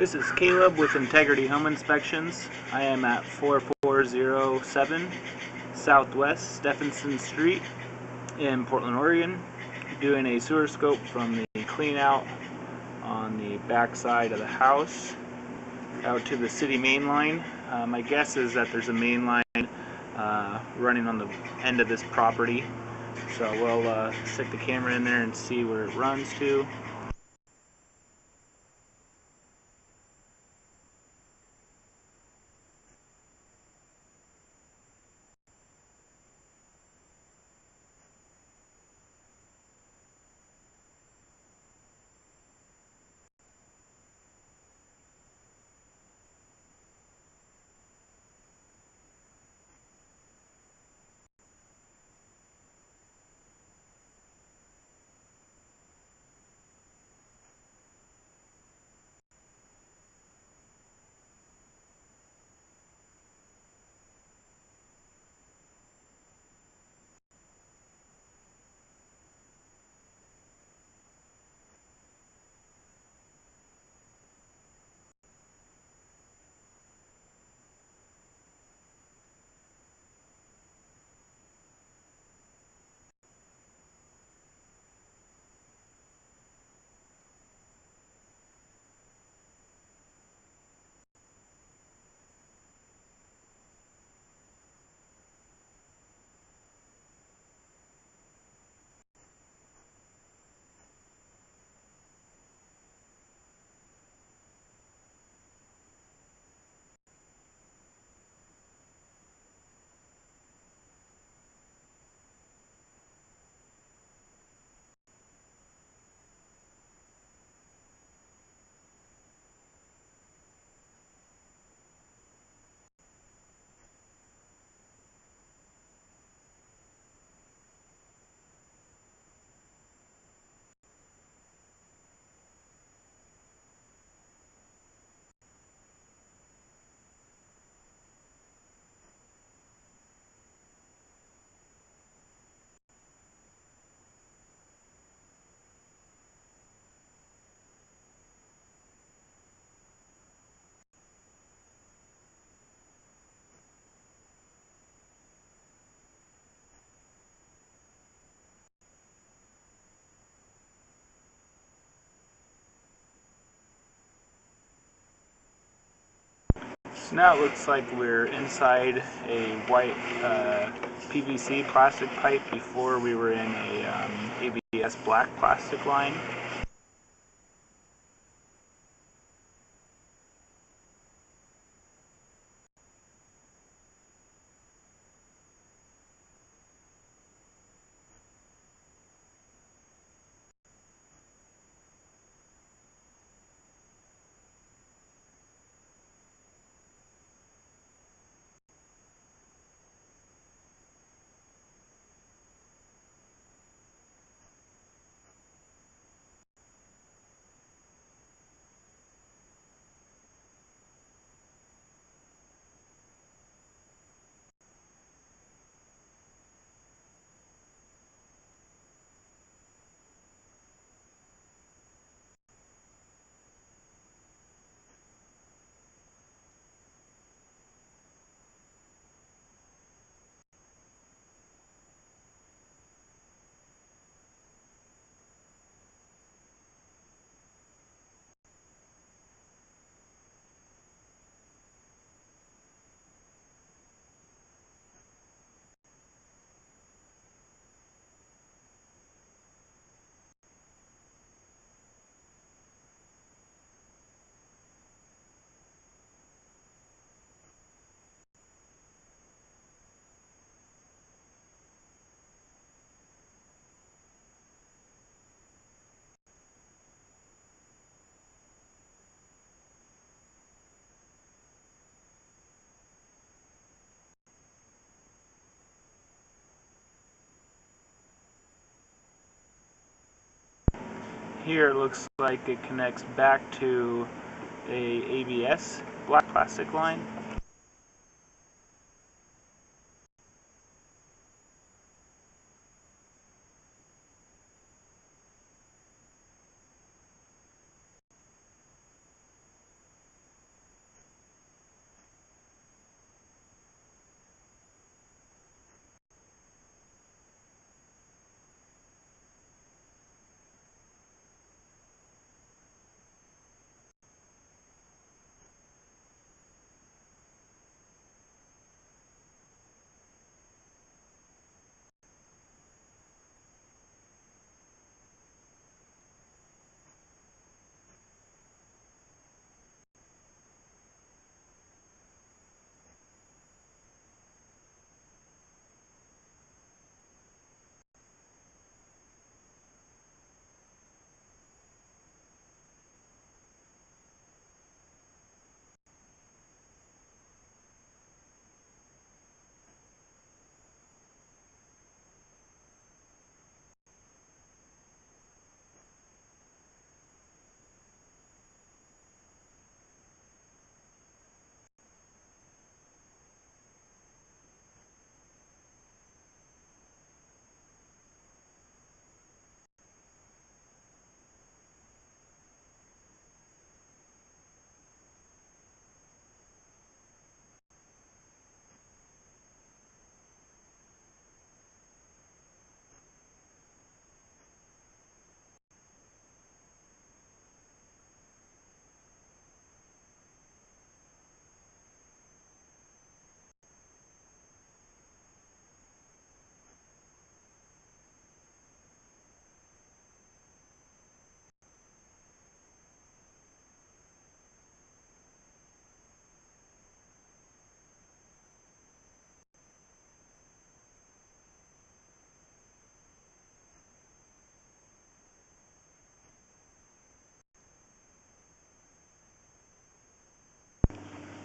This is Caleb with Integrity Home Inspections. I am at 4407 Southwest Stephenson Street in Portland, Oregon, doing a sewer scope from the clean out on the back side of the house out to the city main line. My guess is that there's a main line running on the end of this property, so we'll stick the camera in there and see where it runs to. So now it looks like we're inside a white PVC plastic pipe before we were in a ABS black plastic line. Here it looks like it connects back to a ABS black plastic line.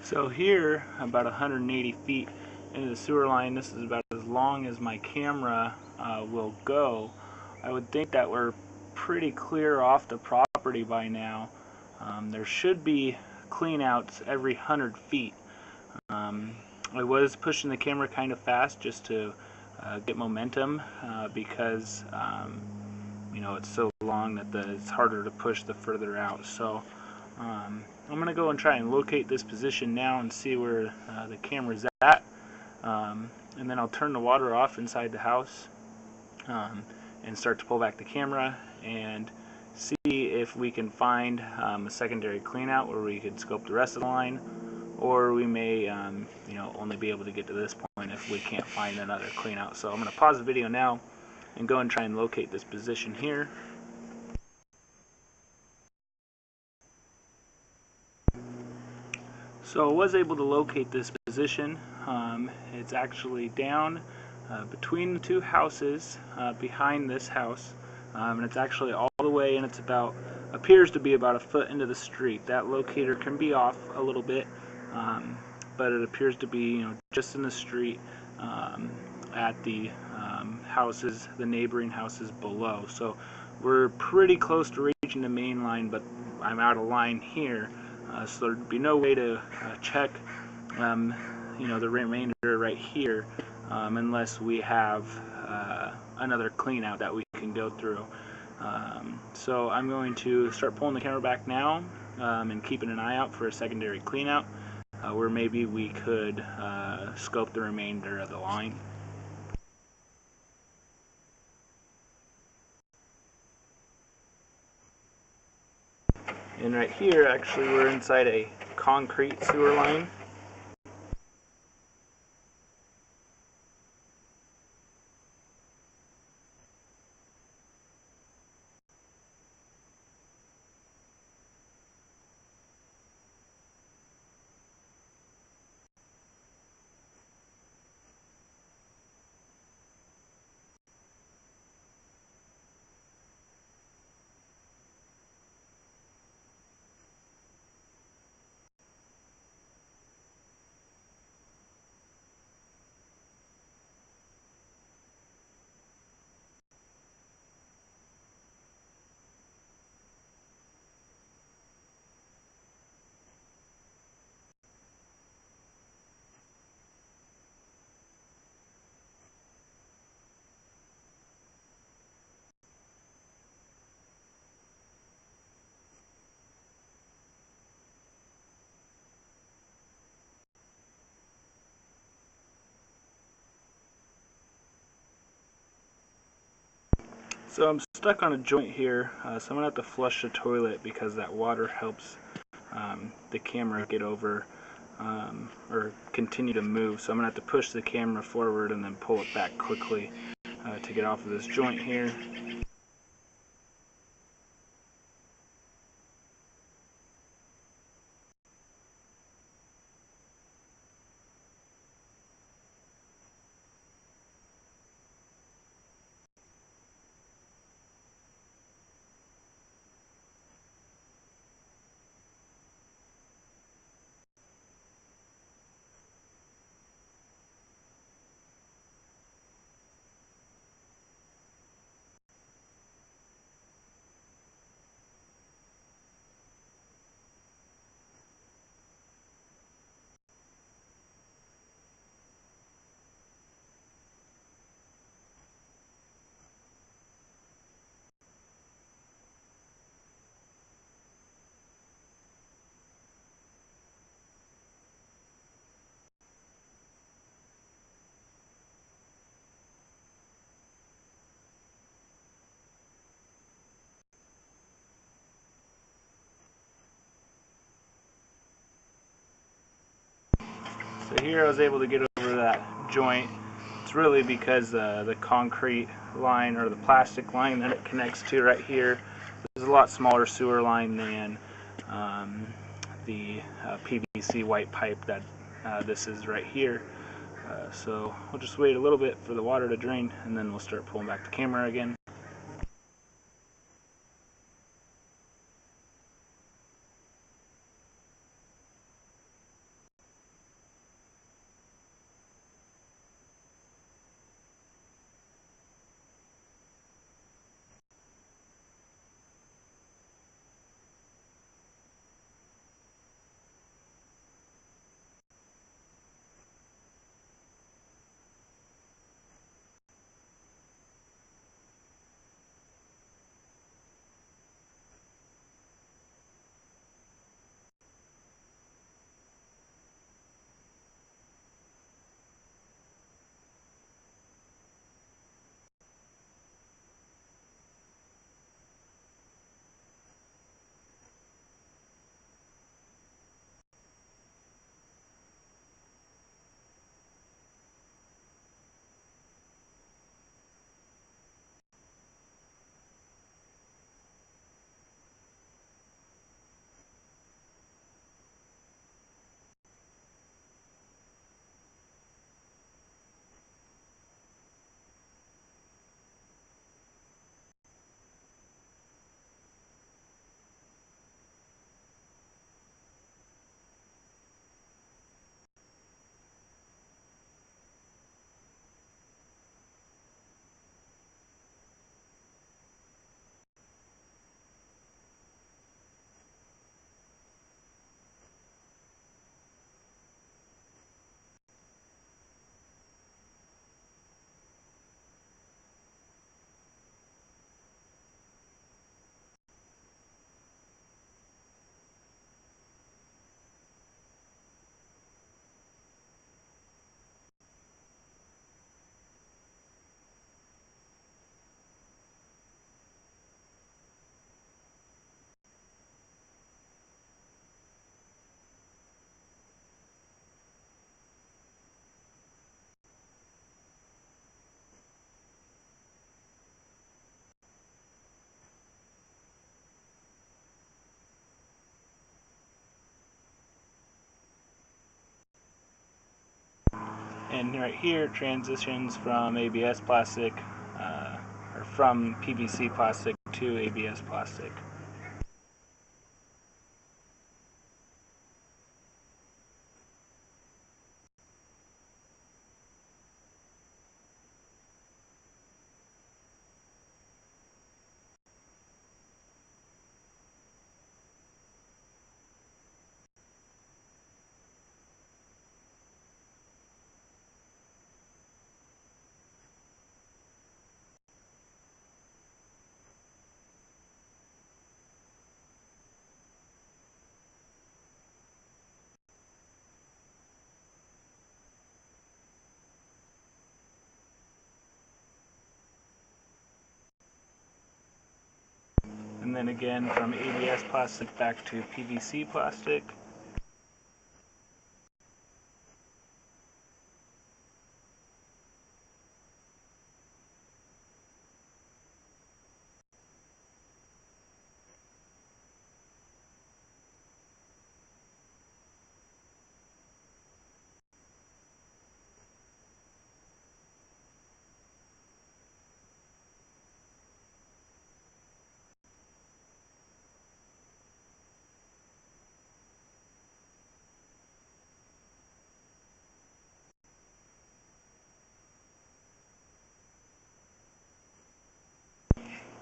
So here, about 180 feet into the sewer line, this is about as long as my camera will go. I would think that we're pretty clear off the property by now. There should be cleanouts every 100 feet. I was pushing the camera kind of fast just to get momentum because you know, it's so long that it's harder to push the further out. So I'm going to go and try and locate this position now and see where the camera's at, and then I'll turn the water off inside the house and start to pull back the camera and see if we can find a secondary cleanout where we could scope the rest of the line, or we may you know, only be able to get to this point if we can't find another cleanout. So I'm going to pause the video now and go and try and locate this position here. So I was able to locate this position. It's actually down between the two houses behind this house, and it's actually all the way, and it's about, appears to be about a foot into the street. That locator can be off a little bit, but it appears to be, you know, just in the street at the houses, the neighboring houses below. So we're pretty close to reaching the main line, but I'm out of line here, so there'd be no way to check you know, the remainder right here unless we have another clean out that we can go through. So I'm going to start pulling the camera back now and keeping an eye out for a secondary clean out where maybe we could scope the remainder of the line. And right here, actually, we're inside a concrete sewer line. So I'm stuck on a joint here, so I'm going to have to flush the toilet because that water helps the camera get over or continue to move. So I'm going to have to push the camera forward and then pull it back quickly to get off of this joint here. So here I was able to get over that joint. It's really because the concrete line or the plastic line that it connects to right here is a lot smaller sewer line than the PVC white pipe that this is right here. So we'll just wait a little bit for the water to drain and then we'll start pulling back the camera again. And right here transitions from ABS plastic, or from PVC plastic to ABS plastic. And then again from ABS plastic back to PVC plastic.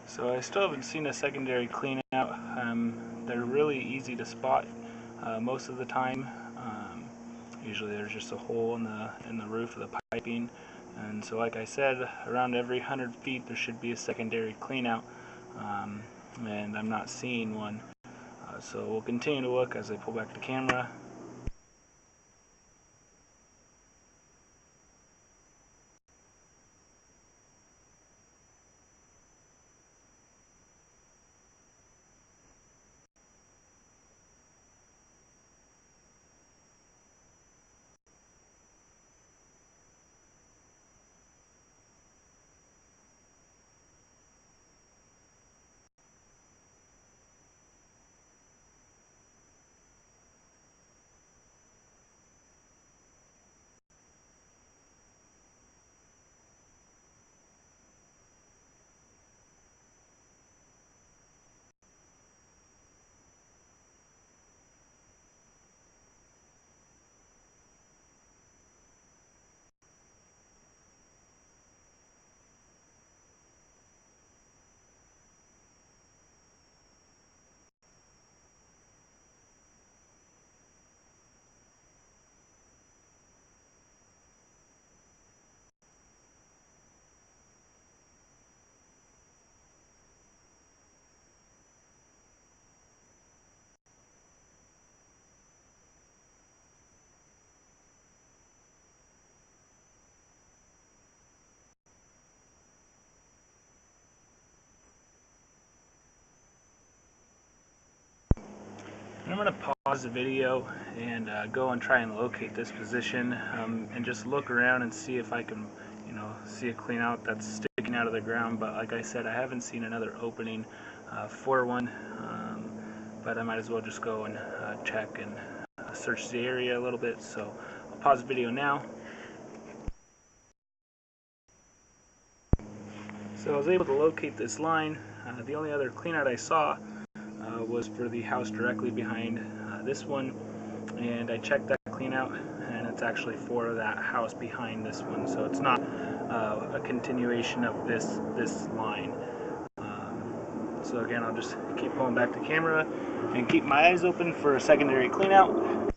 So I still haven't seen a secondary clean out. They're really easy to spot most of the time. Usually there's just a hole in the roof of the piping, and so like I said, around every 100 feet there should be a secondary clean out, and I'm not seeing one. So we'll continue to look as I pull back the camera. And I'm going to pause the video and go and try and locate this position, and just look around and see if I can, see a clean out that's sticking out of the ground. But like I said, I haven't seen another opening for one, but I might as well just go and check and search the area a little bit. So I'll pause the video now. So I was able to locate this line. The only other clean out I saw was for the house directly behind this one, and I checked that clean out, and it's actually for that house behind this one, so it's not a continuation of this line. So again, I'll just keep pulling back the camera and keep my eyes open for a secondary clean out.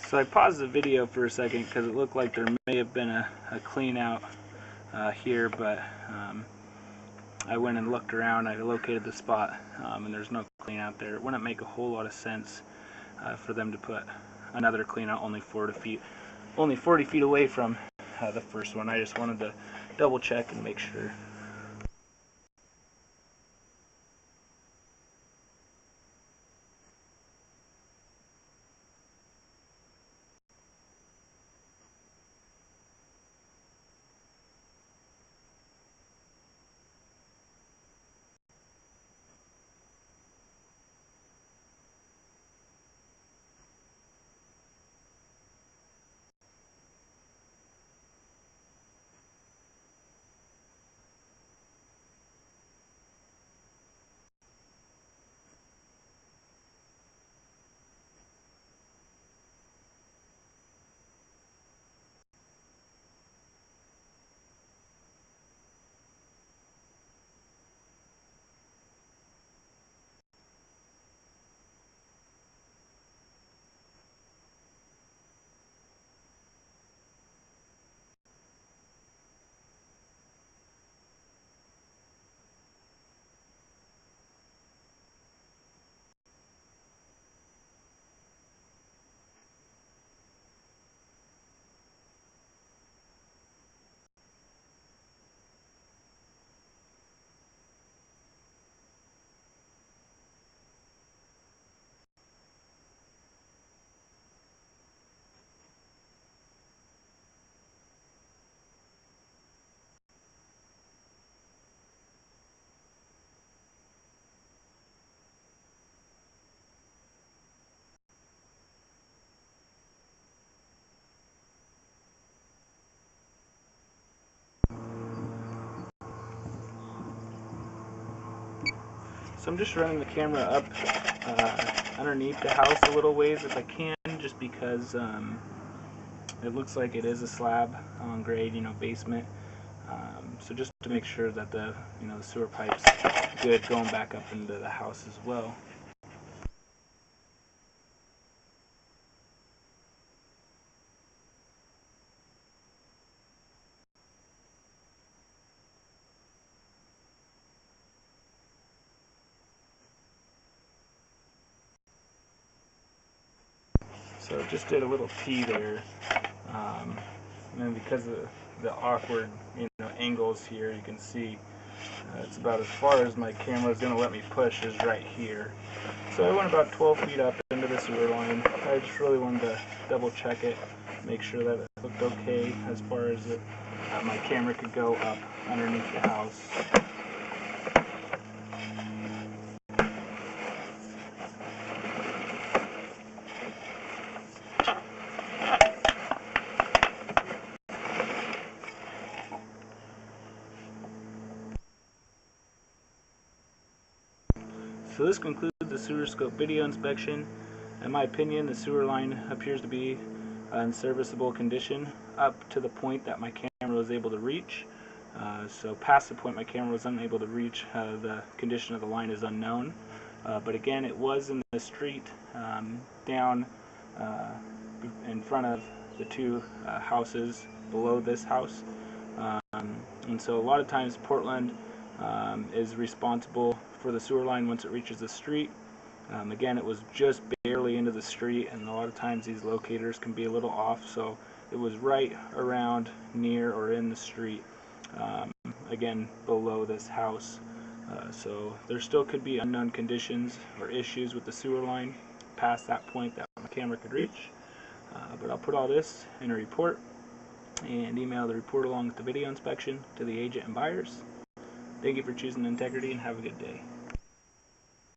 So I paused the video for a second because it looked like there may have been a clean out here, but I went and looked around. I located the spot, and there's no clean out there. It wouldn't make a whole lot of sense for them to put another clean out only 40 feet away from the first one. I just wanted to double check and make sure. So I'm just running the camera up underneath the house a little ways if I can, just because it looks like it is a slab on grade, basement. So just to make sure that the sewer pipe's good going back up into the house as well. So just did a little T there, and then because of the awkward angles here, you can see it's about as far as my camera is going to let me push is right here. So I went about 12 feet up into the sewer line. I just really wanted to double check it, make sure that it looked okay as far as my camera could go up underneath the house. So this concludes the sewer scope video inspection. In my opinion, the sewer line appears to be in serviceable condition up to the point that my camera was able to reach. So past the point my camera was unable to reach, the condition of the line is unknown. But again, it was in the street down in front of the two houses below this house. And so a lot of times Portland is responsible for the sewer line once it reaches the street. Again, it was just barely into the street, and a lot of times these locators can be a little off, so it was right around, near, or in the street, again below this house. So there still could be unknown conditions or issues with the sewer line past that point that my camera could reach. But I'll put all this in a report and email the report along with the video inspection to the agent and buyers. Thank you for choosing integrity, and have a good day.